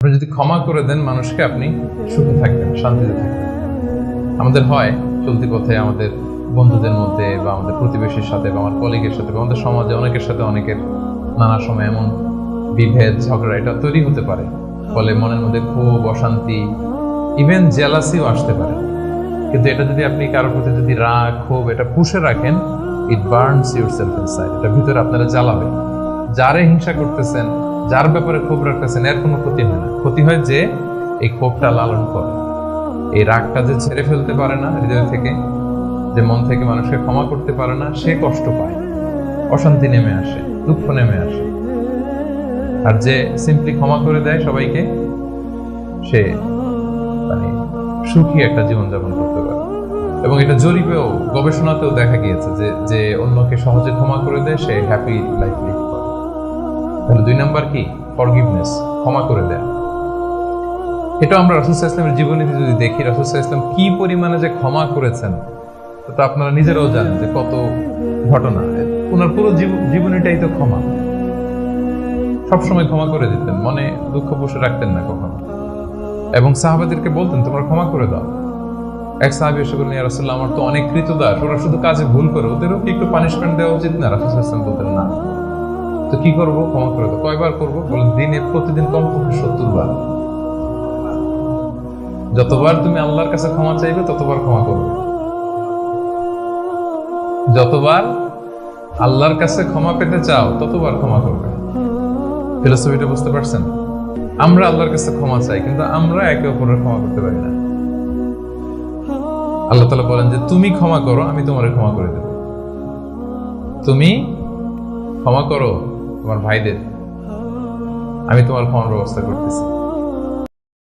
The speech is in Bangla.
আপনি যদি ক্ষমা করে দেন মানুষকে, আপনি সুখে থাকবেন, শান্তিতে থাকবেন। আমাদের হয় চলতি পথে আমাদের বন্ধুদের মধ্যে বা আমাদের প্রতিবেশীর সাথে বা আমার কলিগের সাথে বা আমাদের সমাজে অনেকের সাথে অনেকের নানা সময় এমন বিভেদ ঝগড়া এটা তৈরি হতে পারে, ফলে মনের মধ্যে ক্ষোভ, অশান্তি, ইভেন জেলাসিও আসতে পারে। কিন্তু এটা যদি আপনি কারোর প্রতি যদি রাগ, ক্ষোভ এটা পুষে রাখেন, ইট বার্নস ইউর সেলফ ইনসাইড, এটা ভিতরে আপনারা জ্বালাবে। যারে হিংসা করতেছেন, যার ব্যাপারে ক্ষোভ রাখতেছেন, এর কোনো ক্ষতি হয় না। ক্ষতি হয় যে এই ক্ষোভটা লালন করে, এই রাগটা যে ছেড়ে ফেলতে পারে না হৃদয় থেকে, যে মন থেকে মানুষকে ক্ষমা করতে পারে না, সে কষ্ট পায়, অশান্তি নেমে আসে, দুঃখ নেমে আসে। আর যে সিম্পলি ক্ষমা করে দেয় সবাইকে, সে মানে সুখী একটা জীবনযাপন করতে পারে। এবং এটা জরিপেও, গবেষণাতেও দেখা গিয়েছে যে যে অন্যকে সহজে ক্ষমা করে দেয় সে হ্যাপি লাইফ লিড করে। তাহলে 2 নাম্বার কি? ফরগিভনেস, ক্ষমা করে দেয়া। এটা আমরা রাসূল সাল্লাল্লাহু আলাইহি ওয়াসাল্লামের জীবনীতে যদি দেখি, রাসূল সাল্লাল্লাহু আলাইহি ওয়াসাল্লাম কি পরিমাণে যে ক্ষমা করেছেন, তো আপনারা নিজেরাও জানেন যে কত ঘটনা। ওনার পুরো জীবনীটাই তো ক্ষমা। সবসময় ক্ষমা করে দিতেন, মনে দুঃখ পুষে রাখতেন না কখনো। এবং সাহাবাদেরকে বলতেন তোমরা ক্ষমা করে দাও। এক সাহাবী এসে বললেন, ইয়া রাসূলুল্লাহ, আমার তো অনেক কৃতদাস, ওরা শুধু কাজে ভুল করে, ওদেরও কি একটু পানিশমেন্ট দেওয়া উচিত না? রাসূল সাল্লাল্লাহু আলাইহি ওয়াসাল্লাম বলতেন, না। তো কি করবো? ক্ষমা করে দাও। কয়বার করবো? বলেন দিনে প্রতিদিন কমপক্ষে 70 বার। যতবার তুমি আল্লাহর কাছে ক্ষমা চাইবে ততবার ক্ষমা করবে। যতবার আল্লাহর কাছে ক্ষমা পেতে চাও ততবার ক্ষমা করবে। ফিলোসফিটা বুঝতে পারছেন? আমরা আল্লাহর কাছে ক্ষমা চাই, কিন্তু আমরা একে অপরের ক্ষমা করতে পারি না। আল্লাহ তাআলা বলেন যে তুমি ক্ষমা করো, আমি তোমারে ক্ষমা করে দেব। তুমি ক্ষমা করো তোমার ভাইদের, আমি তোমার ক্ষমার ব্যবস্থা করতেছি।